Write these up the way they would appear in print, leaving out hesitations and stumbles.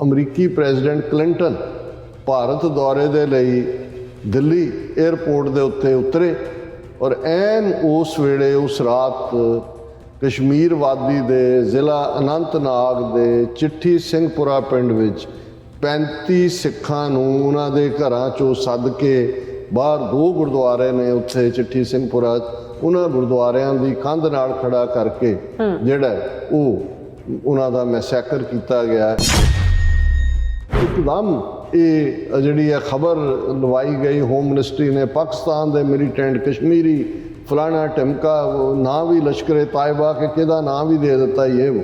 ਅਮਰੀਕੀ president Clinton Bharat ਦੌਰੇ ਦੇ ਲਈ ਦਿੱਲੀ 에ਅਰਪੋਰਟ ਦੇ ਉੱਤੇ ਉਤਰੇ ਔਰ ਐਨ ਉਸ ਵੇਲੇ ਉਸ ਰਾਤ ਕਸ਼ਮੀਰ ਵਾਦੀ ਦੇ ਜ਼ਿਲ੍ਹਾ ਅਨੰਤਨਾਗ ਦੇ ਚਿੱਠੀ ਸਿੰਘਪੁਰਾ ਪਿੰਡ ਵਿੱਚ 35 ਸਿੱਖਾਂ ਨੂੰ ਉਹਨਾਂ ਦੇ ਘਰਾਂ ਚੋਂ ਸੱਦ ਕੇ ਬਾਹਰ 2 ਗੁਰਦੁਆਰੇ ਨੇ ਉੱਥੇ ਚਿੱਠੀ ਸਿੰਘਪੁਰਾ, ਉਹਨਾਂ ਗੁਰਦੁਆਰਿਆਂ ਦੀ ਕੰਧ ਨਾਲ ਖੜਾ ਕਰਕੇ ਜਿਹੜਾ ਉਹ ਉਹਨਾਂ ਦਾ ਮੈਸੈਕਰ ਕੀਤਾ ਗਿਆ। ਇੱਕਦਮ ਇਹ ਜਿਹੜੀ ਹੈ ਖਬਰ ਲਵਾਈ ਗਈ ਹੋਮ ਮਿਨਿਸਟਰੀ ਨੇ, ਪਾਕਿਸਤਾਨ ਦੇ ਮਿਲੀਟੈਂਟ ਕਸ਼ਮੀਰੀ ਫਲਾਣਾ ਢਿਮਕਾ ਨਾਂ ਵੀ ਲਸ਼ਕਰੇ ਤਾਇਬਾ ਕੇ ਕਿਹਦਾ ਨਾਂ ਵੀ ਦੇ ਦਿੱਤਾ। ਇਹ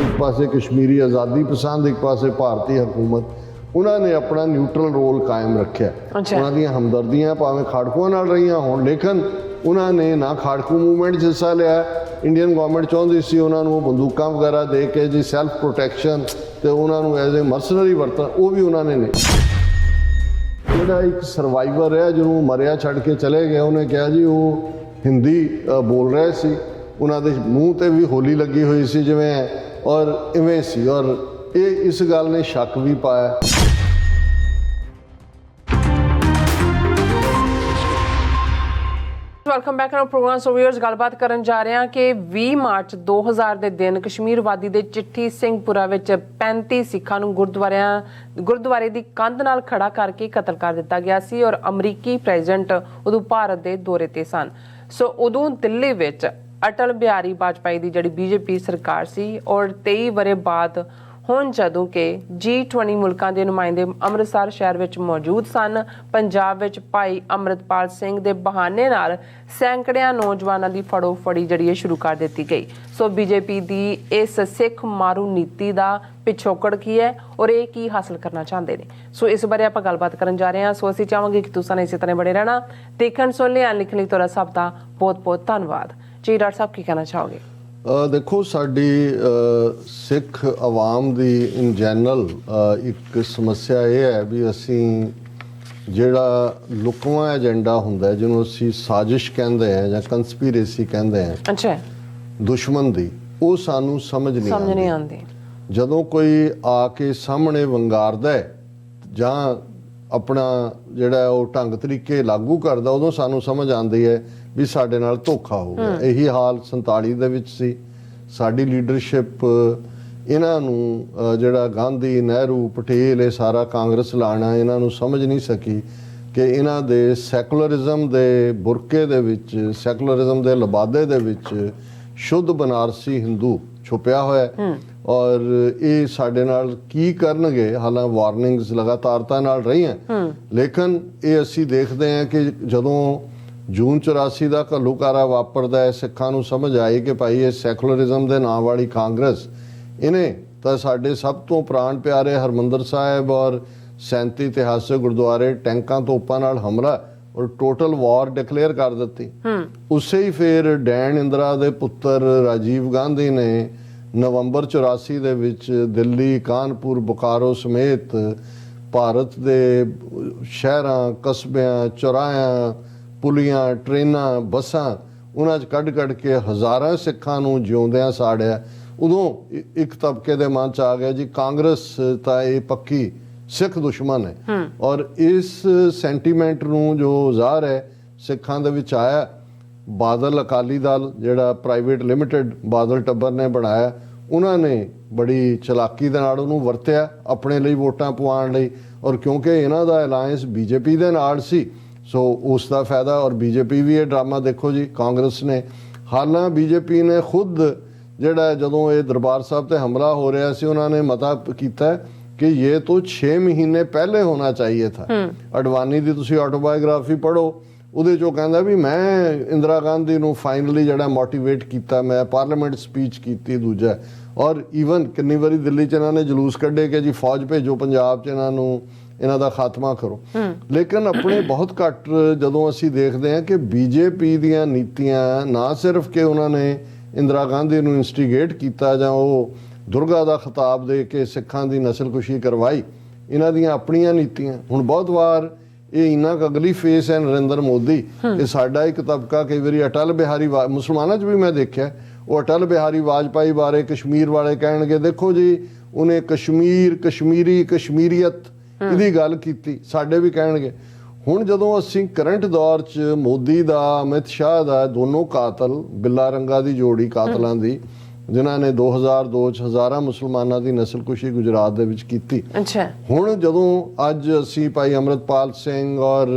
ਇੱਕ ਪਾਸੇ ਕਸ਼ਮੀਰੀ ਆਜ਼ਾਦੀ ਪਸੰਦ, ਇੱਕ ਪਾਸੇ ਭਾਰਤੀ ਹਕੂਮਤ, ਉਹਨਾਂ ਨੇ ਆਪਣਾ ਨਿਊਟਰਲ ਰੋਲ ਕਾਇਮ ਰੱਖਿਆ। ਉਹਨਾਂ ਦੀਆਂ ਹਮਦਰਦੀਆਂ ਭਾਵੇਂ ਖਾੜਕੂਆਂ ਨਾਲ ਰਹੀਆਂ ਹੋਣ, ਲੇਕਿਨ ਉਹਨਾਂ ਨੇ ਨਾ ਖਾੜਕੂ ਮੂਵਮੈਂਟ 'ਚ ਹਿੱਸਾ ਲਿਆ। ਇੰਡੀਅਨ ਗੌਰਮੈਂਟ ਚਾਹੁੰਦੀ ਸੀ ਉਹਨਾਂ ਨੂੰ ਬੰਦੂਕਾਂ ਵਗੈਰਾ ਦੇ ਕੇ ਜੀ ਸੈਲਫ ਪ੍ਰੋਟੈਕਸ਼ਨ ਤੇ ਉਹਨਾਂ ਨੂੰ ਐਜ਼ ਏ ਮਰਸਨਰੀ ਵਰਤਣ, ਉਹ ਵੀ ਉਹਨਾਂ ਨੇ ਨਹੀਂ। ਜਿਹੜਾ ਇੱਕ ਸਰਵਾਈਵਰ ਹੈ ਜਿਹਨੂੰ ਮਰਿਆ ਛੱਡ ਕੇ ਚਲੇ ਗਏ, ਉਹਨੇ ਕਿਹਾ ਜੀ ਉਹ ਹਿੰਦੀ ਬੋਲ ਰਹੇ ਸੀ, ਉਹਨਾਂ ਦੇ ਮੂੰਹ ਤੇ ਵੀ ਹੋਲੀ ਲੱਗੀ ਹੋਈ ਸੀ ਜਿਵੇਂ, ਔਰ ਇਵੇਂ ਸੀ, ਔਰ ਇਹ ਇਸ ਗੱਲ ਨੇ ਸ਼ੱਕ ਵੀ ਪਾਇਆ। Welcome back to program. So viewers, ਗੱਲਬਾਤ ਕਰਨ ਜਾ ਰਹੇ ਹਾਂ ਕਿ 20 ਮਾਰਚ 2000 ਦੇ ਦਿਨ ਕਸ਼ਮੀਰ ਵਾਦੀ ਦੇ ਚਿੱਠੀ ਸਿੰਘਪੁਰਾ ਵਿੱਚ 35 ਸਿੱਖਾਂ ਨੂੰ ਗੁਰਦੁਆਰੇ ਦੀ ਕੰਧ ਨਾਲ ਖੜਾ ਕਰਕੇ ਕਤਲ ਕਰ ਦਿੱਤਾ ਗਿਆ ਸੀ ਔਰ ਅਮਰੀਕੀ ਪ੍ਰੈਜ਼ੀਡੈਂਟ ਉਦੋਂ ਭਾਰਤ ਦੇ ਦੌਰੇ ਤੇ ਸਨ। ਸੋ ਉਦੋਂ ਦਿੱਲੀ ਵਿੱਚ ਅਟਲ ਬਿਹਾਰੀ ਵਾਜਪਾਈ ਦੀ ਜਿਹੜੀ ਬੀਜੇਪੀ ਸਰਕਾਰ ਸੀ ਔਰ 23 ਵਰੇ ਬਾਅਦ ਹੁਣ ਜਦੋਂ ਕਿ G20 ਮੁਲਕਾਂ ਦੇ ਨੁਮਾਇੰਦੇ ਅੰਮ੍ਰਿਤਸਰ ਸ਼ਹਿਰ ਵਿੱਚ ਮੌਜੂਦ ਸਨ, ਪੰਜਾਬ ਵਿੱਚ ਭਾਈ ਅੰਮ੍ਰਿਤਪਾਲ ਸਿੰਘ ਦੇ ਬਹਾਨੇ ਨਾਲ ਸੈਂਕੜਿਆਂ ਨੌਜਵਾਨਾਂ ਦੀ ਫੜੋ ਫੜੀ ਜਿਹੜੀ ਹੈ ਸ਼ੁਰੂ ਕਰ ਦਿੱਤੀ ਗਈ। ਸੋ ਬੀਜੇਪੀ ਦੀ ਇਸ ਸਿੱਖ ਮਾਰੂ ਨੀਤੀ ਦਾ ਪਿਛੋਕੜ ਕੀ ਹੈ ਔਰ ਇਹ ਕੀ ਹਾਸਲ ਕਰਨਾ ਚਾਹੁੰਦੇ ਨੇ, ਸੋ ਇਸ ਬਾਰੇ ਆਪਾਂ ਗੱਲਬਾਤ ਕਰਨ ਜਾ ਰਹੇ ਹਾਂ। ਸੋ ਅਸੀਂ ਚਾਹਾਂਗੇ ਕਿ ਤੁਸੀਂ ਇਸੇ ਤਰ੍ਹਾਂ ਬਣੇ ਰਹਿਣਾ, ਦੇਖਣ ਸੁਣ ਲਿਆ ਲਿਖਣ ਲਈ ਤੁਹਾਡਾ ਸਭ ਦਾ ਬਹੁਤ ਬਹੁਤ ਧੰਨਵਾਦ ਜੀ। ਡਾਕਟਰ ਸਾਹਿਬ ਕੀ ਕਹਿਣਾ ਚਾਹੋਗੇ? ਦੇਖੋ, ਸਾਡੀ ਸਿੱਖ ਆਵਾਮ ਦੀ ਇਨ ਜਨਰਲ ਇੱਕ ਸਮੱਸਿਆ ਇਹ ਹੈ ਵੀ ਅਸੀਂ ਜਿਹੜਾ ਲੁਕਵਾਂ ਏਜੰਡਾ ਹੁੰਦਾ, ਜਿਹਨੂੰ ਅਸੀਂ ਸਾਜ਼ਿਸ਼ ਕਹਿੰਦੇ ਹਾਂ ਜਾਂ ਕੰਸਪੀਰੇਸੀ ਕਹਿੰਦੇ ਹਾਂ, ਅੱਛਾ, ਦੁਸ਼ਮਣ ਦੀ, ਉਹ ਸਾਨੂੰ ਸਮਝ ਨਹੀਂ ਆਉਂਦੀ। ਜਦੋਂ ਕੋਈ ਆ ਕੇ ਸਾਹਮਣੇ ਵੰਗਾਰਦਾ ਜਾਂ ਆਪਣਾ ਜਿਹੜਾ ਉਹ ਢੰਗ ਤਰੀਕੇ ਲਾਗੂ ਕਰਦਾ, ਉਦੋਂ ਸਾਨੂੰ ਸਮਝ ਆਉਂਦੀ ਹੈ ਵੀ ਸਾਡੇ ਨਾਲ ਧੋਖਾ ਹੋ ਗਿਆ। ਇਹੀ ਹਾਲ 47 ਦੇ ਵਿੱਚ ਸੀ। ਸਾਡੀ ਲੀਡਰਸ਼ਿਪ ਇਹਨਾਂ ਨੂੰ ਜਿਹੜਾ ਗਾਂਧੀ, ਨਹਿਰੂ, ਪਟੇਲ, ਇਹ ਸਾਰਾ ਕਾਂਗਰਸ ਲਾਣਾ, ਇਹਨਾਂ ਨੂੰ ਸਮਝ ਨਹੀਂ ਸਕੀ ਕਿ ਇਹਨਾਂ ਦੇ ਸੈਕੂਲਰਿਜ਼ਮ ਦੇ ਬੁਰਕੇ ਦੇ ਵਿੱਚ, ਸੈਕੂਲਰਿਜ਼ਮ ਦੇ ਲਬਾਦੇ ਦੇ ਵਿੱਚ ਸ਼ੁੱਧ ਬਨਾਰਸੀ ਹਿੰਦੂ ਛੁਪਿਆ ਹੋਇਆ ਔਰ ਇਹ ਸਾਡੇ ਨਾਲ ਕੀ ਕਰਨਗੇ। ਹਾਲਾਂ ਵਾਰਨਿੰਗਸ ਲਗਾਤਾਰਤਾ ਨਾਲ ਰਹੀਆਂ, ਲੇਕਿਨ ਇਹ ਅਸੀਂ ਦੇਖਦੇ ਹਾਂ ਕਿ ਜਦੋਂ ਜੂਨ 84 ਦਾ ਘੱਲੂਕਾਰਾ ਵਾਪਰਦਾ ਹੈ, ਸਿੱਖਾਂ ਨੂੰ ਸਮਝ ਆਈ ਕਿ ਭਾਈ ਇਹ ਸੈਕੂਲਰਿਜ਼ਮ ਦੇ ਨਾਂ ਵਾਲੀ ਕਾਂਗਰਸ, ਇਹਨੇ ਤਾਂ ਸਾਡੇ ਸਭ ਤੋਂ ਪ੍ਰਾਣ ਪਿਆਰੇ ਹਰਮੰਦਰ ਸਾਹਿਬ ਔਰ 37 ਇਤਿਹਾਸਕ ਗੁਰਦੁਆਰੇ ਟੈਂਕਾਂ ਤੋਪਾਂ ਨਾਲ ਹਮਲਾ ਔਰ ਟੋਟਲ ਵਾਰ ਡਿਕਲੇਅਰ ਕਰ ਦਿੱਤੀ। ਉਸੇ ਹੀ ਫਿਰ ਡੈਨ ਇੰਦਰਾ ਦੇ ਪੁੱਤਰ ਰਾਜੀਵ ਗਾਂਧੀ ਨੇ ਨਵੰਬਰ 84 ਦੇ ਵਿੱਚ ਦਿੱਲੀ, ਕਾਨਪੁਰ, ਬੁਕਾਰੋ ਸਮੇਤ ਭਾਰਤ ਦੇ ਸ਼ਹਿਰਾਂ, ਕਸਬਿਆਂ, ਚੌਰਾਹਿਆਂ, ਪੁਲੀਆਂ, ਟ੍ਰੇਨਾਂ, ਬੱਸਾਂ, ਉਹਨਾਂ 'ਚ ਕੱਢ ਕੇ ਹਜ਼ਾਰਾਂ ਸਿੱਖਾਂ ਨੂੰ ਜਿਉਂਦਿਆਂ ਸਾੜਿਆ। ਉਦੋਂ ਇੱਕ ਤਬਕੇ ਦੇ ਮਨ 'ਚ ਆ ਗਿਆ ਜੀ ਕਾਂਗਰਸ ਤਾਂ ਇਹ ਪੱਕੀ ਸਿੱਖ ਦੁਸ਼ਮਣ ਹੈ ਔਰ ਇਸ ਸੈਂਟੀਮੈਂਟ ਨੂੰ ਜੋ ਜ਼ਾਹਰ ਹੈ ਸਿੱਖਾਂ ਦੇ ਵਿੱਚ ਆਇਆ। ਬਾਦਲ ਅਕਾਲੀ ਦਲ ਜਿਹੜਾ ਪ੍ਰਾਈਵੇਟ ਲਿਮਿਟਡ ਬਾਦਲ ਟੱਬਰ ਨੇ ਬਣਾਇਆ, ਉਹਨਾਂ ਨੇ ਬੜੀ ਚਲਾਕੀ ਦੇ ਨਾਲ ਉਹਨੂੰ ਵਰਤਿਆ ਆਪਣੇ ਲਈ ਵੋਟਾਂ ਪਵਾਉਣ ਲਈ, ਔਰ ਕਿਉਂਕਿ ਇਹਨਾਂ ਦਾ ਅਲਾਇੰਸ ਬੀਜੇਪੀ ਦੇ ਨਾਲ ਸੀ ਸੋ ਉਸ ਦਾ ਫਾਇਦਾ। ਔਰ ਬੀਜੇਪੀ ਵੀ ਇਹ ਡਰਾਮਾ ਦੇਖੋ ਜੀ, ਕਾਂਗਰਸ ਨੇ, ਹਾਲਾਂ ਬੀਜੇਪੀ ਨੇ ਖੁਦ ਜਿਹੜਾ ਜਦੋਂ ਇਹ ਦਰਬਾਰ ਸਾਹਿਬ ਤੇ ਹਮਲਾ ਹੋ ਰਿਹਾ ਸੀ, ਉਹਨਾਂ ਨੇ ਮਤਾ ਕੀਤਾ ਕਿ ਇਹ ਤੋਂ 6 ਮਹੀਨੇ ਪਹਿਲੇ ਹੋਣਾ ਚਾਹੀਏ ਥਾ। ਅਡਵਾਨੀ ਦੀ ਤੁਸੀਂ ਆਟੋਬਾਇਓਗ੍ਰਾਫੀ ਪੜ੍ਹੋ, ਉਹਦੇ 'ਚੋਂ ਕਹਿੰਦਾ ਵੀ ਮੈਂ ਇੰਦਰਾ ਗਾਂਧੀ ਨੂੰ ਫਾਈਨਲੀ ਜਿਹੜਾ ਮੋਟੀਵੇਟ ਕੀਤਾ, ਮੈਂ ਪਾਰਲੀਮੈਂਟ ਸਪੀਚ ਕੀਤੀ, ਦੂਜਾ ਔਰ ਈਵਨ ਕਿੰਨੀ ਵਾਰੀ ਦਿੱਲੀ 'ਚ ਇਹਨਾਂ ਨੇ ਜਲੂਸ ਕੱਢੇ ਕਿ ਜੀ ਫੌਜ ਭੇਜੋ ਪੰਜਾਬ 'ਚ, ਇਹਨਾਂ ਦਾ ਖਾਤਮਾ ਕਰੋ। ਲੇਕਿਨ ਆਪਣੇ ਬਹੁਤ ਘੱਟ ਜਦੋਂ ਅਸੀਂ ਦੇਖਦੇ ਹਾਂ ਕਿ ਬੀਜੇਪੀ ਦੀਆਂ ਨੀਤੀਆਂ, ਨਾ ਸਿਰਫ ਕਿ ਉਹਨਾਂ ਨੇ ਇੰਦਰਾ ਗਾਂਧੀ ਨੂੰ ਇਨਸਟੀਗੇਟ ਕੀਤਾ ਜਾਂ ਉਹ ਦੁਰਗਾ ਦਾ ਖਿਤਾਬ ਦੇ ਕੇ ਸਿੱਖਾਂ ਦੀ ਨਸਲਕੁਸ਼ੀ ਕਰਵਾਈ, ਇਹਨਾਂ ਦੀਆਂ ਆਪਣੀਆਂ ਨੀਤੀਆਂ। ਹੁਣ ਬਹੁਤ ਵਾਰ ਇਹ ਇੰਨਾ ਕੁ ਅਗਲੀ ਫੇਸ ਹੈ ਨਰਿੰਦਰ ਮੋਦੀ ਕਿ ਸਾਡਾ ਇੱਕ ਤਬਕਾ ਕਈ ਵਾਰੀ ਅਟਲ ਬਿਹਾਰੀ, ਮੁਸਲਮਾਨਾਂ 'ਚ ਵੀ ਮੈਂ ਦੇਖਿਆ, ਉਹ ਅਟਲ ਬਿਹਾਰੀ ਵਾਜਪਾਈ ਬਾਰੇ ਕਸ਼ਮੀਰ ਵਾਲੇ ਕਹਿਣਗੇ ਦੇਖੋ ਜੀ ਉਹਨੇ ਕਸ਼ਮੀਰ, ਕਸ਼ਮੀਰੀ, ਕਸ਼ਮੀਰੀਅਤ ਇਹਦੀ ਗੱਲ ਕੀਤੀ, ਸਾਡੇ ਵੀ ਕਹਿਣਗੇ। ਹੁਣ ਜਦੋਂ ਅਸੀਂ ਕਰੰਟ ਦੌਰ 'ਚ ਮੋਦੀ ਦਾ, ਅਮਿਤ ਸ਼ਾਹ ਦਾ, ਦੋਨੋਂ ਕਾਤਲ, ਬਿੱਲਾ ਰੰਗਾ ਦੀ ਜੋੜੀ ਕਾਤਲਾਂ ਦੀ, ਜਿਨ੍ਹਾਂ ਨੇ 2002 'ਚ ਹਜ਼ਾਰਾਂ ਮੁਸਲਮਾਨਾਂ ਦੀ ਨਸਲਕੁਸ਼ੀ ਗੁਜਰਾਤ ਦੇ ਵਿੱਚ ਕੀਤੀ। ਅੱਛਾ, ਹੁਣ ਜਦੋਂ ਅੱਜ ਅਸੀਂ ਭਾਈ ਅੰਮ੍ਰਿਤਪਾਲ ਸਿੰਘ ਔਰ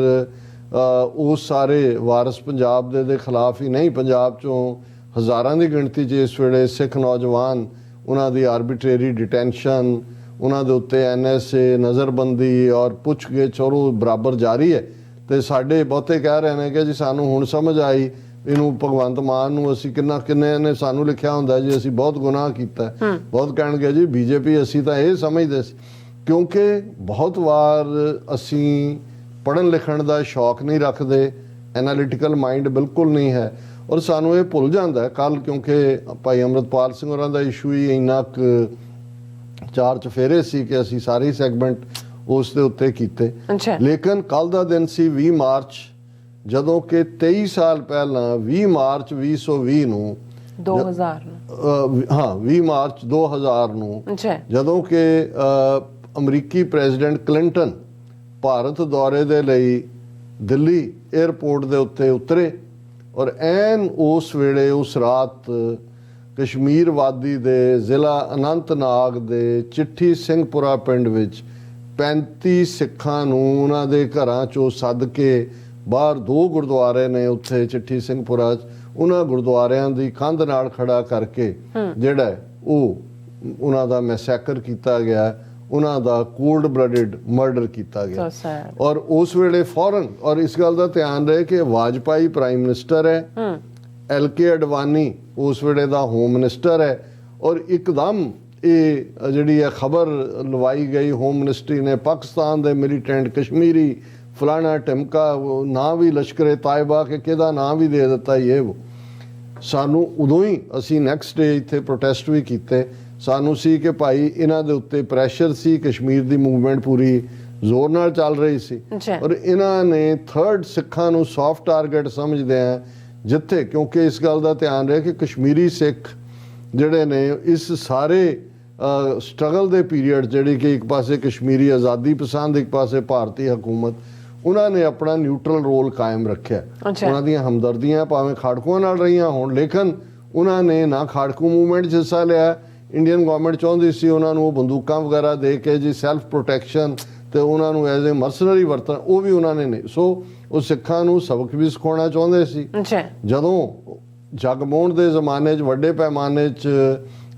ਉਹ ਸਾਰੇ ਵਾਰਿਸ ਪੰਜਾਬ ਦੇ ਖਿਲਾਫ ਹੀ ਨਹੀਂ, ਪੰਜਾਬ 'ਚੋਂ ਹਜ਼ਾਰਾਂ ਦੀ ਗਿਣਤੀ 'ਚ ਇਸ ਵੇਲੇ ਸਿੱਖ ਨੌਜਵਾਨ, ਉਹਨਾਂ ਦੀ ਆਰਬਿਟਰੇਰੀ ਡਿਟੈਂਸ਼ਨ, ਉਹਨਾਂ ਦੇ ਉੱਤੇ NSA ਨਜ਼ਰਬੰਦੀ ਔਰ ਪੁੱਛਗਿੱਛ ਔਰ ਉਹ ਬਰਾਬਰ ਜਾਰੀ ਹੈ। ਤੇ ਸਾਡੇ ਬਹੁਤੇ ਕਹਿ ਰਹੇ ਨੇ ਕਿ ਜੀ ਸਾਨੂੰ ਹੁਣ ਸਮਝ ਆਈ, ਇਹਨੂੰ ਭਗਵੰਤ ਮਾਨ ਨੂੰ ਅਸੀਂ ਕਿੰਨੇ ਨੇ ਸਾਨੂੰ ਲਿਖਿਆ ਹੁੰਦਾ ਜੀ ਅਸੀਂ ਬਹੁਤ ਗੁਨਾਹ ਕੀਤਾ। ਬਹੁਤ ਕਹਿਣਗੇ ਜੀ BJP ਅਸੀਂ ਤਾਂ ਇਹ ਸਮਝਦੇ ਸੀ, ਕਿਉਂਕਿ ਬਹੁਤ ਵਾਰ ਅਸੀਂ ਪੜ੍ਹਨ ਲਿਖਣ ਦਾ ਸ਼ੌਕ ਨਹੀਂ ਰੱਖਦੇ, ਐਨਾਲਿਟੀਕਲ ਮਾਈਂਡ ਬਿਲਕੁਲ ਨਹੀਂ ਹੈ, ਔਰ ਸਾਨੂੰ ਇਹ ਭੁੱਲ ਜਾਂਦਾ ਕੱਲ, ਕਿਉਂਕਿ ਭਾਈ ਅੰਮ੍ਰਿਤਪਾਲ ਸਿੰਘ ਹੋਰਾਂ ਦਾ ਇਸ਼ੂ ਹੀ ਇੰਨਾ ਕੁ ਚਾਰ ਚਫੇਰੇ ਸੀ ਕਿ ਅਸੀਂ ਸਾਰੇ ਸੈਗਮੈਂਟ ਉਸ ਦੇ ਉੱਤੇ ਕੀਤੇ। ਲੇਕਿਨ ਕੱਲ ਦਾ ਦਿਨ ਸੀ 20 ਮਾਰਚ, ਜਦੋਂ ਕਿ 23 ਸਾਲ ਪਹਿਲਾਂ 20 ਮਾਰਚ 2020 ਨੂੰ 20 ਮਾਰਚ 2000 ਨੂੰ ਜਦੋਂ ਕਿ ਅਮਰੀਕੀ ਪ੍ਰੈਜ਼ੀਡੈਂਟ ਕਲਿੰਟਨ ਭਾਰਤ ਦੌਰੇ ਦੇ ਲਈ ਦਿੱਲੀ 에ਅਰਪੋਰਟ ਦੇ ਉੱਤੇ ਉਤਰੇ, ਔਰ ਐਨ ਉਸ ਵੇਲੇ ਉਸ ਰਾਤ ਕਸ਼ਮੀਰ ਵਾਦੀ ਦੇ ਜ਼ਿਲ੍ਹਾ ਅਨੰਤਨਾਗ ਦੇ ਚਿੱਠੀ ਸਿੰਘਪੁਰਾ ਪਿੰਡ ਵਿੱਚ 35 ਸਿੱਖਾਂ ਨੂੰ ਉਹਨਾਂ ਦੇ ਘਰਾਂ 'ਚੋਂ ਸੱਦ ਕੇ ਬਾਹਰ 2 ਗੁਰਦੁਆਰੇ ਨੇ ਉੱਥੇ ਚਿੱਠੀ ਸਿੰਘਪੁਰਾ 'ਚ, ਉਹਨਾਂ ਗੁਰਦੁਆਰਿਆਂ ਦੀ ਕੰਧ ਨਾਲ ਖੜਾ ਕਰਕੇ ਜਿਹੜਾ ਉਹ ਉਹਨਾਂ ਦਾ ਮੈਸੈਕਰ ਕੀਤਾ ਗਿਆ, ਉਹਨਾਂ ਦਾ ਕੋਲਡ ਬਲੱਡਡ ਮਰਡਰ ਕੀਤਾ ਗਿਆ। ਔਰ ਉਸ ਵੇਲੇ ਫੌਰਨ, ਔਰ ਇਸ ਗੱਲ ਦਾ ਧਿਆਨ ਰਹੇ ਕਿ ਵਾਜਪਾਈ ਪ੍ਰਾਈਮ ਮਿਨਿਸਟਰ ਹੈ, LK ਅਡਵਾਨੀ ਉਸ ਵੇਲੇ ਦਾ ਹੋਮ ਮਿਨਿਸਟਰ ਹੈ, ਔਰ ਇੱਕਦਮ ਇਹ ਜਿਹੜੀ ਹੈ ਖਬਰ ਲਵਾਈ ਗਈ ਹੋਮ ਮਿਨਿਸਟਰੀ ਨੇ, ਪਾਕਿਸਤਾਨ ਦੇ ਮਿਲੀਟੈਂਟ ਕਸ਼ਮੀਰੀ ਫਲਾਣਾ ਟਿਮਕਾ, ਨਾਂ ਵੀ ਲਸ਼ਕਰੇ ਤਾਇਬਾ ਕਿ ਕਿਹਦਾ ਨਾਂ ਵੀ ਦੇ ਦਿੱਤਾ ਇਹ ਉਹ। ਸਾਨੂੰ ਉਦੋਂ ਹੀ ਅਸੀਂ ਨੈਕਸਟ ਡੇ ਇੱਥੇ ਪ੍ਰੋਟੈਸਟ ਵੀ ਕੀਤੇ। ਸਾਨੂੰ ਸੀ ਕਿ ਭਾਈ ਇਹਨਾਂ ਦੇ ਉੱਤੇ ਪ੍ਰੈਸ਼ਰ ਸੀ, ਕਸ਼ਮੀਰ ਦੀ ਮੂਵਮੈਂਟ ਪੂਰੀ ਜ਼ੋਰ ਨਾਲ ਚੱਲ ਰਹੀ ਸੀ, ਔਰ ਇਹਨਾਂ ਨੇ ਥਰਡ ਸਿੱਖਾਂ ਨੂੰ ਸੌਫਟ ਟਾਰਗੇਟ ਸਮਝਦੇ ਆ, ਜਿੱਥੇ ਕਿਉਂਕਿ ਇਸ ਗੱਲ ਦਾ ਧਿਆਨ ਰਹੇ ਕਿ ਕਸ਼ਮੀਰੀ ਸਿੱਖ ਜਿਹੜੇ ਨੇ ਇਸ ਸਾਰੇ ਸਟਰਗਲ ਦੇ ਪੀਰੀਅਡ, ਜਿਹੜੀ ਕਿ ਇੱਕ ਪਾਸੇ ਕਸ਼ਮੀਰੀ ਆਜ਼ਾਦੀ ਪਸੰਦ, ਇੱਕ ਪਾਸੇ ਭਾਰਤੀ ਹਕੂਮਤ, ਉਹਨਾਂ ਨੇ ਆਪਣਾ ਨਿਊਟਰਲ ਰੋਲ ਕਾਇਮ ਰੱਖਿਆ। ਉਹਨਾਂ ਦੀਆਂ ਹਮਦਰਦੀਆਂ ਭਾਵੇਂ ਖਾੜਕੂਆਂ ਨਾਲ ਰਹੀਆਂ ਹੋਣ, ਲੇਕਿਨ ਉਹਨਾਂ ਨੇ ਨਾ ਖਾੜਕੂ ਮੂਵਮੈਂਟ 'ਚ ਹਿੱਸਾ ਲਿਆ। ਇੰਡੀਅਨ ਗਵਰਨਮੈਂਟ ਚਾਹੁੰਦੀ ਸੀ ਉਹਨਾਂ ਨੂੰ ਬੰਦੂਕਾਂ ਵਗੈਰਾ ਦੇ ਕੇ ਜੀ ਸੈਲਫ ਪ੍ਰੋਟੈਕਸ਼ਨ, ਤੇ ਉਹਨਾਂ ਨੂੰ ਐਜ਼ ਏ ਮਰਸਨਰੀ ਵਰਤਣ, ਉਹ ਵੀ ਉਹਨਾਂ ਨੇ ਨਹੀਂ। ਸੋ ਉਹ ਸਿੱਖਾਂ ਨੂੰ ਸਬਕ ਵੀ ਸਿਖਾਉਣਾ ਚਾਹੁੰਦੇ ਸੀ। ਜਦੋਂ ਜਗਮੋਹਨ ਦੇ ਜ਼ਮਾਨੇ 'ਚ ਵੱਡੇ ਪੈਮਾਨੇ 'ਚ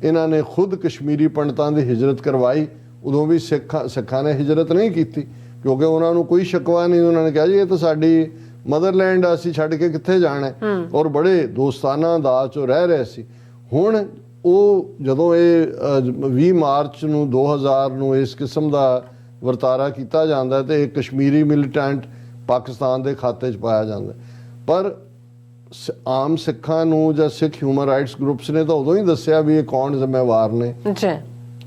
ਇਹਨਾਂ ਨੇ ਖੁਦ ਕਸ਼ਮੀਰੀ ਪੰਡਤਾਂ ਦੀ ਹਿਜਰਤ ਕਰਵਾਈ, ਉਦੋਂ ਵੀ ਸਿੱਖਾਂ ਨੇ ਹਿਜਰਤ ਨਹੀਂ ਕੀਤੀ, ਕਿਉਂਕਿ ਉਹਨਾਂ ਨੂੰ ਕੋਈ ਸ਼ਿਕਵਾ ਨਹੀਂ। ਉਹਨਾਂ ਨੇ ਕਿਹਾ ਜੀ ਇਹ ਤਾਂ ਸਾਡੀ ਮਦਰਲੈਂਡ ਆ, ਅਸੀਂ ਛੱਡ ਕੇ ਕਿੱਥੇ ਜਾਣਾ, ਔਰ ਬੜੇ ਦੋਸਤਾਨਾ ਅੰਦਾਜ਼ 'ਚ ਰਹਿ ਰਹੇ ਸੀ। ਹੁਣ ਉਹ ਜਦੋਂ ਇਹ 20 ਮਾਰਚ ਨੂੰ 2000 ਨੂੰ ਇਸ ਕਿਸਮ ਦਾ ਵਰਤਾਰਾ ਕੀਤਾ ਜਾਂਦਾ ਤੇ ਇਹ ਕਸ਼ਮੀਰੀ ਮਿਲੀਟੈਂਟ ਪਾਕਿਸਤਾਨ ਦੇ ਖਾਤੇ 'ਚ ਪਾਇਆ ਜਾਂਦਾ, ਪਰ ਆਮ ਸਿੱਖਾਂ ਨੂੰ ਜਾਂ ਸਿੱਖ ਹਿਊਮਨ ਰਾਈਟਸ ਗਰੁੱਪਸ ਨੇ ਤਾਂ ਉਦੋਂ ਹੀ ਦੱਸਿਆ ਵੀ ਇਹ ਕੌਣ ਜ਼ਿੰਮੇਵਾਰ ਨੇ।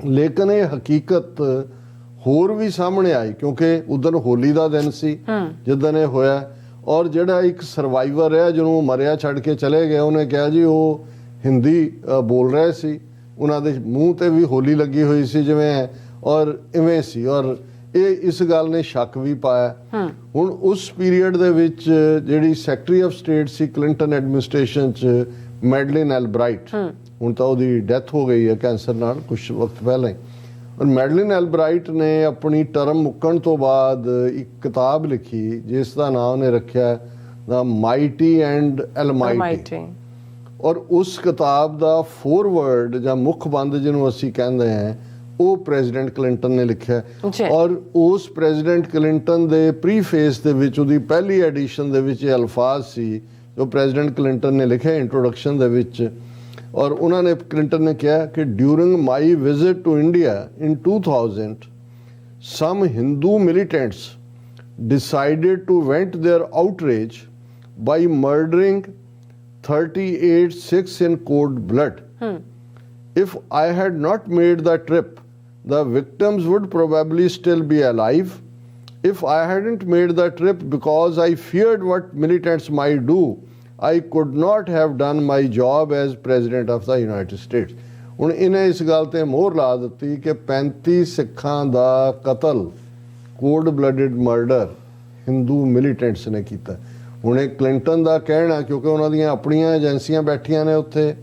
ਲੇਕਿਨ ਇਹ ਹਕੀਕਤ ਹੋਰ ਵੀ ਸਾਹਮਣੇ ਆਈ, ਕਿਉਂਕਿ ਉਦੋਂ ਹੋਲੀ ਦਾ ਦਿਨ ਸੀ ਜਿੱਦਣ ਇਹ ਹੋਇਆ, ਔਰ ਜਿਹੜਾ ਇੱਕ ਸਰਵਾਈਵਰ ਹੈ ਜਿਹਨੂੰ ਮਰਿਆ ਛੱਡ ਕੇ ਚਲੇ ਗਏ, ਉਹਨੇ ਕਿਹਾ ਜੀ ਉਹ ਹਿੰਦੀ ਬੋਲ ਰਹੇ ਸੀ, ਉਹਨਾਂ ਦੇ ਮੂੰਹ ਤੇ ਵੀ ਹੋਲੀ ਲੱਗੀ ਹੋਈ ਸੀ ਜਿਵੇਂ, ਔਰ ਇਵੇਂ ਸੀ, ਔਰ ਇਹ ਇਸ ਗੱਲ ਨੇ ਸ਼ੱਕ ਵੀ ਪਾਇਆ। ਹੁਣ ਉਸ ਪੀਰੀਅਡ ਦੇ ਵਿੱਚ ਜਿਹੜੀ secretary of state C Clinton administration 'ਚ, ਮੈਡਲਿਨ ਐਲਬਰਾਈਟ, ਹੁਣ ਤਾਂ ਉਹਦੀ ਡੈਥ ਹੋ ਗਈ ਹੈ ਕੈਂਸਰ ਨਾਲ ਕੁਝ ਵਕਤ ਪਹਿਲਾਂ ਹੀ, ਔਰ ਮੈਡਲਿਨ ਐਲਬਰਾਈਟ ਨੇ ਆਪਣੀ ਟਰਮ ਮੁੱਕਣ ਤੋਂ ਬਾਅਦ ਇੱਕ ਕਿਤਾਬ ਲਿਖੀ ਜਿਸ ਦਾ ਨਾਮ ਉਹਨੇ ਰੱਖਿਆ ਦਾ ਮਾਈਟੀ ਐਂਡ ਐਲਮਾਈਟੀ, ਔਰ ਉਸ ਕਿਤਾਬ ਦਾ ਫੋਰਵਰਡ ਜਾਂ ਮੁੱਖ ਬੰਦ ਜਿਹਨੂੰ ਅਸੀਂ ਕਹਿੰਦੇ ਹਾਂ ਉਹ ਪ੍ਰੈਜ਼ੀਡੈਂਟ ਕਲਿੰਟਨ ਨੇ ਲਿਖਿਆ। ਔਰ ਉਸ ਪ੍ਰੈਜ਼ੀਡੈਂਟ ਕਲਿੰਟਨ ਦੇ ਪ੍ਰੀਫੇਸ ਦੇ ਵਿੱਚ, ਉਹਦੀ ਪਹਿਲੀ ਐਡੀਸ਼ਨ ਦੇ ਵਿੱਚ ਇਹ ਅਲਫਾਜ਼ ਸੀ ਜੋ ਪ੍ਰੈਜ਼ੀਡੈਂਟ ਕਲਿੰਟਨ ਨੇ ਲਿਖਿਆ ਇੰਟਰੋਡਕਸ਼ਨ ਦੇ ਵਿੱਚ, ਔਰ ਉਹਨਾਂ ਨੇ ਕਲਿੰਟਨ ਨੇ ਕਿਹਾ ਕਿ during my visit to India in 2000 some Hindu militants decided to vent their outrage by murdering 38 Sikhs in cold blood. If I had not made the trip, the victims would probably still be alive. If I hadn't made the trip because I feared what militants might do, I could not have done my job as President of the United States. ਹੁਣ ਇਹਨੇ ਇਸ ਗੱਲ ਤੇ ਮੋਹਰ ਲਾ ਦਿੱਤੀ ਕਿ 35 ਸਿੱਖਾਂ ਦਾ ਕਤਲ, ਕੋਲਡ ਬਲੱਡਡ ਮਰਡਰ ਹਿੰਦੂ ਮਿਲੀਟੈਂਟਸ ਨੇ ਕੀਤਾ। ਹੁਣ ਇਹ ਕਲਿੰਟਨ ਦਾ ਕਹਿਣਾ, ਕਿਉਂਕਿ ਉਹਨਾਂ ਦੀਆਂ ਆਪਣੀਆਂ ਏਜੰਸੀਆਂ ਬੈਠੀਆਂ ਨੇ ਉੱਥੇ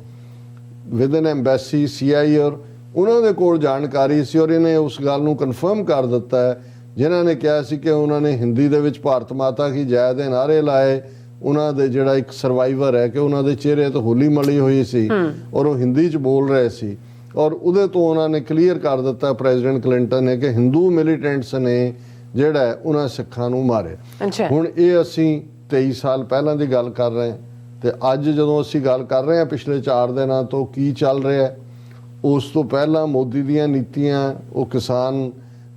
ਵਿਦਨ ਐਮਬੈਸੀ, CIA, ਔਰ ਉਹਨਾਂ ਦੇ ਕੋਲ ਜਾਣਕਾਰੀ ਸੀ ਔਰ ਇਹਨੇ ਉਸ ਗੱਲ ਨੂੰ ਕਨਫਰਮ ਕਰ ਦਿੱਤਾ ਹੈ। ਜਿਨ੍ਹਾਂ ਨੇ ਕਿਹਾ ਸੀ ਕਿ ਉਹਨਾਂ ਨੇ ਹਿੰਦੀ ਦੇ ਵਿੱਚ ਭਾਰਤ ਮਾਤਾ ਕੀ ਜੈ ਦੇ ਨਾਅਰੇ ਲਾਏ, ਉਹਨਾਂ ਦੇ ਜਿਹੜਾ ਇੱਕ ਸਰਵਾਈਵਰ ਹੈ ਕਿ ਉਹਨਾਂ ਦੇ ਚਿਹਰੇ ਤੇ ਹੋਲੀ ਮਲੀ ਹੋਈ ਸੀ ਔਰ ਉਹ ਹਿੰਦੀ 'ਚ ਬੋਲ ਰਹੇ ਸੀ ਔਰ ਉਹਦੇ ਤੋਂ ਉਹਨਾਂ ਨੇ ਕਲੀਅਰ ਕਰ ਦਿੱਤਾ ਪ੍ਰੈਜ਼ੀਡੈਂਟ ਕਲਿੰਟਨ ਨੇ ਕਿ ਹਿੰਦੂ ਮਿਲੀਟੈਂਟਸ ਨੇ ਜਿਹੜਾ ਉਹਨਾਂ ਸਿੱਖਾਂ ਨੂੰ ਮਾਰਿਆ। ਹੁਣ ਇਹ ਅਸੀਂ 23 ਸਾਲ ਪਹਿਲਾਂ ਦੀ ਗੱਲ ਕਰ ਰਹੇ ਹਾਂ ਤੇ ਅੱਜ ਜਦੋਂ ਅਸੀਂ ਗੱਲ ਕਰ ਰਹੇ ਹਾਂ ਪਿਛਲੇ 4 ਦਿਨਾਂ ਤੋਂ ਕੀ ਚੱਲ ਰਿਹਾ, ਉਸ ਤੋਂ ਪਹਿਲਾਂ ਮੋਦੀ ਦੀਆਂ ਨੀਤੀਆਂ, ਉਹ ਕਿਸਾਨ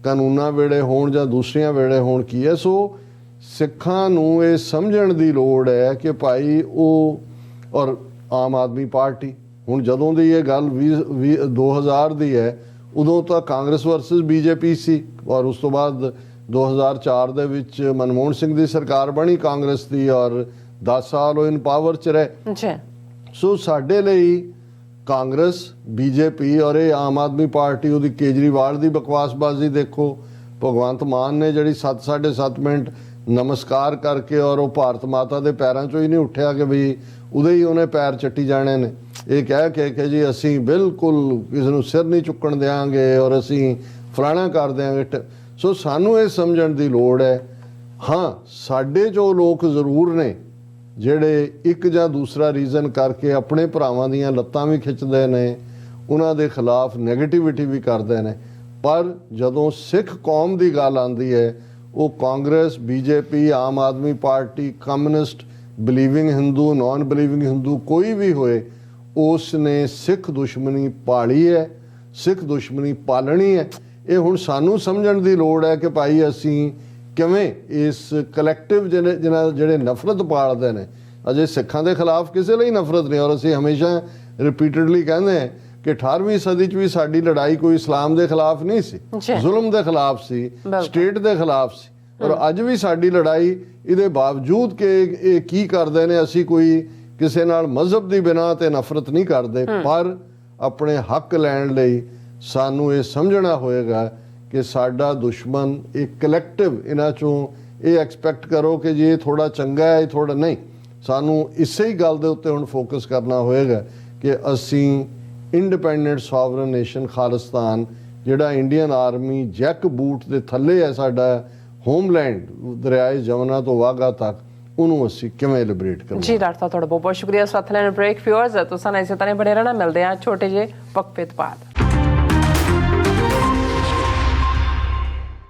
ਕਾਨੂੰਨਾਂ ਵੇਲੇ ਹੋਣ ਜਾਂ ਦੂਸਰੀਆਂ ਵੇਲੇ ਹੋਣ, ਕੀ ਹੈ। ਸੋ ਸਿੱਖਾਂ ਨੂੰ ਇਹ ਸਮਝਣ ਦੀ ਲੋੜ ਹੈ ਕਿ ਭਾਈ ਉਹ ਔਰ ਆਮ ਆਦਮੀ ਪਾਰਟੀ, ਹੁਣ ਜਦੋਂ ਦੀ ਇਹ ਗੱਲ 2000 ਦੀ ਹੈ, ਉਦੋਂ ਤਾਂ ਕਾਂਗਰਸ ਵਰਸਸ BJP ਸੀ ਔਰ ਉਸ ਤੋਂ ਬਾਅਦ 2004 ਦੇ ਵਿੱਚ ਮਨਮੋਹਨ ਸਿੰਘ ਦੀ ਸਰਕਾਰ ਬਣੀ ਕਾਂਗਰਸ ਦੀ ਔਰ 10 ਸਾਲ ਉਹ ਇਨ ਪਾਵਰ 'ਚ ਰਹੇ। ਸੋ ਸਾਡੇ ਲਈ ਕਾਂਗਰਸ, BJP ਔਰ ਇਹ ਆਮ ਆਦਮੀ ਪਾਰਟੀ, ਉਹਦੀ ਕੇਜਰੀਵਾਲ ਦੀ ਬਕਵਾਸਬਾਜ਼ੀ ਦੇਖੋ। ਭਗਵੰਤ ਮਾਨ ਨੇ ਜਿਹੜੀ 7.5 ਮਿੰਟ ਨਮਸਕਾਰ ਕਰਕੇ ਔਰ ਉਹ ਭਾਰਤ ਮਾਤਾ ਦੇ ਪੈਰਾਂ 'ਚੋਂ ਹੀ ਨਹੀਂ ਉੱਠਿਆ ਕਿ ਵੀ ਉਹਦੇ ਹੀ ਉਹਨੇ ਪੈਰ ਚੱਟੀ ਜਾਣੇ ਨੇ, ਇਹ ਕਹਿ ਕੇ ਕਿ ਜੀ ਅਸੀਂ ਬਿਲਕੁਲ ਕਿਸੇ ਨੂੰ ਸਿਰ ਨਹੀਂ ਚੁੱਕਣ ਦਿਆਂਗੇ ਔਰ ਅਸੀਂ ਫਲਾਣਾ ਕਰ ਦਿਆਂਗੇ। ਸੋ ਸਾਨੂੰ ਇਹ ਸਮਝਣ ਦੀ ਲੋੜ ਹੈ, ਹਾਂ ਸਾਡੇ ਜੋ ਲੋਕ ਜ਼ਰੂਰ ਨੇ ਜਿਹੜੇ ਇੱਕ ਜਾਂ ਦੂਸਰਾ ਰੀਜ਼ਨ ਕਰਕੇ ਆਪਣੇ ਭਰਾਵਾਂ ਦੀਆਂ ਲੱਤਾਂ ਵੀ ਖਿੱਚਦੇ ਨੇ, ਉਹਨਾਂ ਦੇ ਖਿਲਾਫ ਨੈਗੇਟਿਵਿਟੀ ਵੀ ਕਰਦੇ ਨੇ, ਪਰ ਜਦੋਂ ਸਿੱਖ ਕੌਮ ਦੀ ਗੱਲ ਆਉਂਦੀ ਹੈ, ਉਹ Congress, BJP, Aam Aadmi party, communist, ਬਿਲੀਵਿੰਗ Hindu, naan ਬਿਲੀਵਿੰਗ Hindu, ਕੋਈ ਵੀ ਹੋਏ, ਉਸ ਨੇ ਸਿੱਖ ਦੁਸ਼ਮਣੀ ਪਾਲੀ ਹੈ, ਸਿੱਖ ਦੁਸ਼ਮਣੀ ਪਾਲਣੀ ਹੈ। ਇਹ ਹੁਣ ਸਾਨੂੰ ਸਮਝਣ ਦੀ ਲੋੜ ਹੈ ਕਿ ਭਾਈ ਅਸੀਂ ਕਿਵੇਂ ਇਸ ਕਲੈਕਟਿਵ ਜਿਹੜੇ ਨਫ਼ਰਤ ਪਾਲਦੇ ਨੇ, ਅਜੇ ਸਿੱਖਾਂ ਦੇ ਖਿਲਾਫ ਕਿਸੇ ਲਈ ਨਫ਼ਰਤ ਨਹੀਂ ਔਰ ਅਸੀਂ ਹਮੇਸ਼ਾ ਰਿਪੀਟਡਲੀ ਕਹਿੰਦੇ ਹਾਂ ਕਿ 18ਵੀਂ ਸਦੀ 'ਚ ਵੀ ਸਾਡੀ ਲੜਾਈ ਕੋਈ ਇਸਲਾਮ ਦੇ ਖਿਲਾਫ ਨਹੀਂ ਸੀ, ਜ਼ੁਲਮ ਦੇ ਖਿਲਾਫ ਸੀ, ਸਟੇਟ ਦੇ ਖਿਲਾਫ ਸੀ ਔਰ ਅੱਜ ਵੀ ਸਾਡੀ ਲੜਾਈ ਇਹਦੇ ਬਾਵਜੂਦ ਕਿ ਇਹ ਕੀ ਕਰਦੇ ਨੇ, ਅਸੀਂ ਕੋਈ ਕਿਸੇ ਨਾਲ ਮਜ਼ਹਬ ਦੀ ਬਿਨਾਂ ਤੇ ਨਫ਼ਰਤ ਨਹੀਂ ਕਰਦੇ, ਪਰ ਆਪਣੇ ਹੱਕ ਲੈਣ ਲਈ ਸਾਨੂੰ ਇਹ ਸਮਝਣਾ ਹੋਏਗਾ ਕਿ ਸਾਡਾ ਦੁਸ਼ਮਣ ਇੱਕ ਕਲੈਕਟਿਵ, ਇਹਨਾਂ 'ਚੋਂ ਇਹ ਐਕਸਪੈਕਟ ਕਰੋ ਕਿ ਜੀ ਇਹ ਥੋੜ੍ਹਾ ਚੰਗਾ ਹੈ, ਇਹ ਥੋੜ੍ਹਾ ਨਹੀਂ। ਸਾਨੂੰ ਇਸੇ ਹੀ ਗੱਲ ਦੇ ਉੱਤੇ ਹੁਣ ਫੋਕਸ ਕਰਨਾ ਹੋਏਗਾ ਕਿ ਅਸੀਂ ਇੰਡੀਪੈਂਡੈਂਟ ਸੋਵਰਨ ਨੇਸ਼ਨ ਖਾਲਿਸਤਾਨ, ਜਿਹੜਾ ਇੰਡੀਅਨ ਆਰਮੀ ਜੈਕ ਬੂਟ ਦੇ ਥੱਲੇ ਹੈ ਸਾਡਾ ਹੋਮਲੈਂਡ, ਦਰਿਆਏ ਜਮਨਾ ਤੋਂ ਵਾਘਾ ਤੱਕ, ਉਹਨੂੰ ਅਸੀਂ ਕਿਵੇਂ ਲਿਬਰੇਟ ਕਰਾਂਗੇ। ਜੀ ਡਾਕਟਰ ਸਾਹਿਬ, ਤੁਹਾਡਾ ਬਹੁਤ ਬਹੁਤ ਸ਼ੁਕਰੀਆ। ਸਾਥ ਲੈਣ ਬ੍ਰੇਕ ਫਿਊਅਰਸ, ਤੁਸੀਂ ਇਸੇ ਤਰ੍ਹਾਂ ਬਣੇ ਰਹਿਣਾ। ਮਿਲਦੇ ਹਾਂ ਛੋਟੇ ਜਿਹੇ ਵਕਫੇ ਤੋਂ ਬਾਅਦ।